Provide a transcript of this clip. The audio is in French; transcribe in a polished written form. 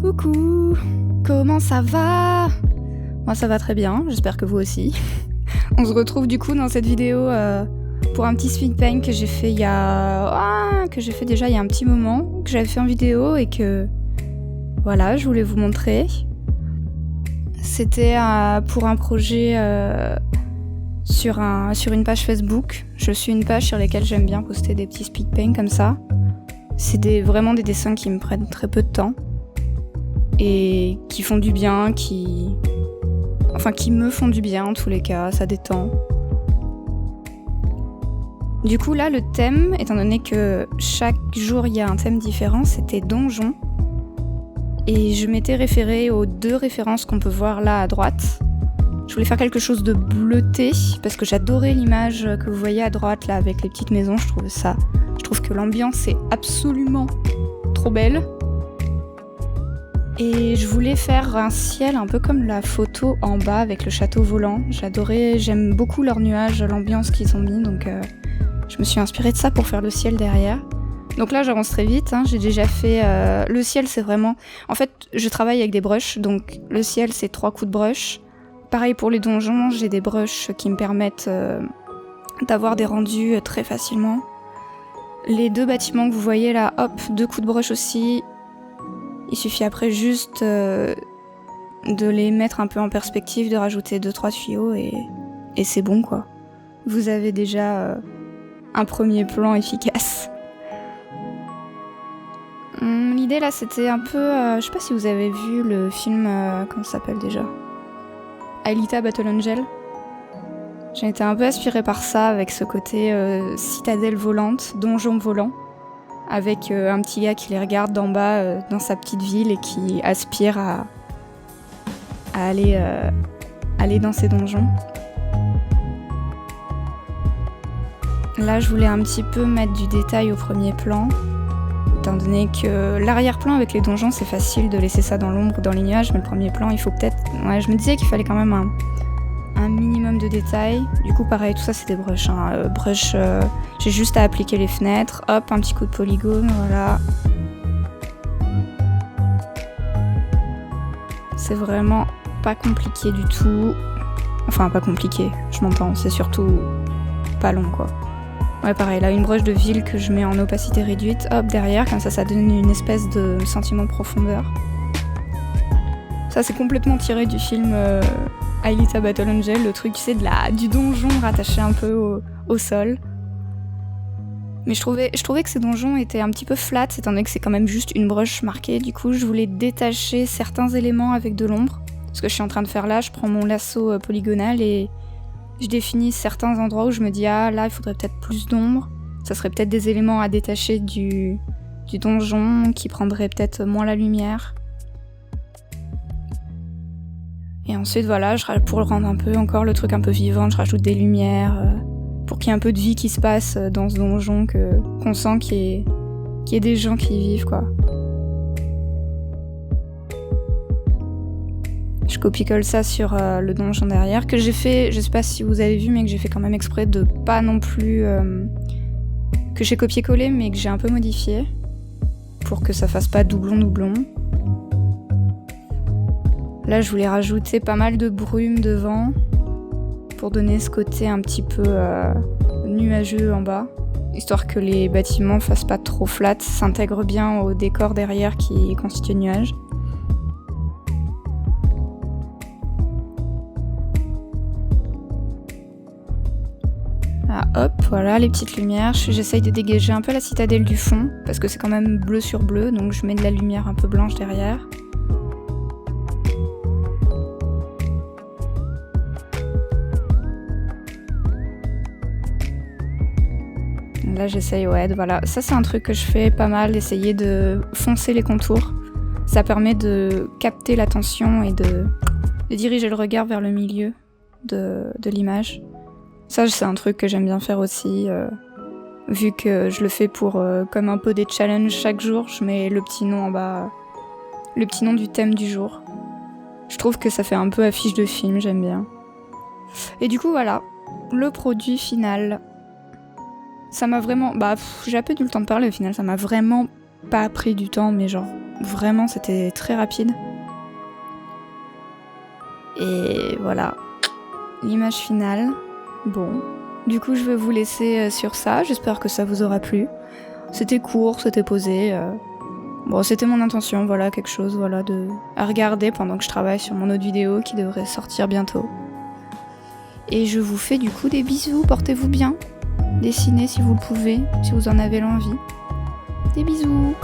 Coucou, comment ça va? Moi ça va très bien, j'espère que vous aussi. On se retrouve du coup dans cette vidéo pour un petit speed paint que j'ai fait déjà il y a un petit moment, que j'avais fait en vidéo et que voilà, je voulais vous montrer. C'était pour un projet sur une page Facebook. Je suis une page sur laquelle j'aime bien poster des petits speed paint comme ça. C'est vraiment des dessins qui me prennent très peu de temps et qui font du bien, qui me font du bien en tous les cas, ça détend. Du coup là, le thème, étant donné que chaque jour il y a un thème différent, c'était donjon. Et je m'étais référée aux 2 références qu'on peut voir là à droite. Je voulais faire quelque chose de bleuté, parce que j'adorais l'image que vous voyez à droite là avec les petites maisons, je trouve que l'ambiance est absolument trop belle. Et je voulais faire un ciel un peu comme la photo en bas avec le château volant. J'aime beaucoup leurs nuages, l'ambiance qu'ils ont mis, donc je me suis inspirée de ça pour faire le ciel derrière. Donc là j'avance très vite, j'ai déjà fait... le ciel c'est vraiment... En fait je travaille avec des brushes, donc le ciel c'est 3 coups de brush. Pareil pour les donjons, j'ai des brushes qui me permettent d'avoir des rendus très facilement. Les 2 bâtiments que vous voyez là, hop, 2 coups de brush aussi. Il suffit après juste de les mettre un peu en perspective, de rajouter 2-3 tuyaux et c'est bon quoi. Vous avez déjà un premier plan efficace. L'idée là c'était un peu... je sais pas si vous avez vu le film... comment ça s'appelle déjà ? Alita Battle Angel. J'ai été un peu inspirée par ça avec ce côté citadelle volante, donjon volant. Avec un petit gars qui les regarde d'en bas dans sa petite ville et qui aspire à aller dans ses donjons. Là, je voulais un petit peu mettre du détail au premier plan, étant donné que l'arrière-plan avec les donjons, c'est facile de laisser ça dans l'ombre ou dans les nuages, mais le premier plan, il faut peut-être... Ouais, je me disais qu'il fallait quand même un minimum de détails. Du coup, pareil, tout ça, c'est des brushes. J'ai juste à appliquer les fenêtres. Hop, un petit coup de polygone, voilà. C'est vraiment pas compliqué du tout. Enfin, pas compliqué, je m'entends. C'est surtout pas long, quoi. Ouais, pareil, là, une brush de ville que je mets en opacité réduite. Hop, derrière, comme ça donne une espèce de sentiment de profondeur. Ça, c'est complètement tiré du film... Alita Battle Angel, le truc, c'est du donjon rattaché un peu au sol. Mais je trouvais que ces donjons étaient un petit peu flat, étant donné que c'est quand même juste une brush marquée. Du coup, je voulais détacher certains éléments avec de l'ombre. Ce que je suis en train de faire là, je prends mon lasso polygonal et je définis certains endroits où je me dis là, il faudrait peut-être plus d'ombre. Ça serait peut-être des éléments à détacher du donjon qui prendraient peut-être moins la lumière. Et ensuite, voilà, pour le rendre un peu encore le truc un peu vivant, je rajoute des lumières pour qu'il y ait un peu de vie qui se passe dans ce donjon, qu'on sent qu'il y ait des gens qui y vivent, quoi. Je copie-colle ça sur le donjon derrière, que j'ai fait, je sais pas si vous avez vu, mais que j'ai fait quand même exprès de pas non plus... que j'ai copié-collé, mais que j'ai un peu modifié, pour que ça fasse pas doublon. Là, je voulais rajouter pas mal de brume devant pour donner ce côté un petit peu nuageux en bas, histoire que les bâtiments fassent pas trop flat, s'intègrent bien au décor derrière qui constitue le nuage. Ah, hop, voilà les petites lumières. J'essaye de dégager un peu la citadelle du fond, parce que c'est quand même bleu sur bleu, donc je mets de la lumière un peu blanche derrière. Là j'essaye, voilà. Ça c'est un truc que je fais pas mal, d'essayer de foncer les contours. Ça permet de capter l'attention et de diriger le regard vers le milieu de l'image. Ça c'est un truc que j'aime bien faire aussi, vu que je le fais pour comme un peu des challenges chaque jour, je mets le petit nom en bas, le petit nom du thème du jour. Je trouve que ça fait un peu affiche de film, j'aime bien. Et du coup voilà, le produit final. Ça m'a vraiment... j'ai à peine eu le temps de parler au final, ça m'a vraiment pas pris du temps, mais genre Vraiment, c'était très rapide. Et voilà, l'image finale. Bon, du coup je vais vous laisser sur ça, j'espère que ça vous aura plu. C'était court, c'était posé. Bon, c'était mon intention, voilà, quelque chose voilà, à regarder pendant que je travaille sur mon autre vidéo qui devrait sortir bientôt. Et je vous fais du coup des bisous, portez-vous bien. Dessinez si vous le pouvez, si vous en avez l'envie. Des bisous.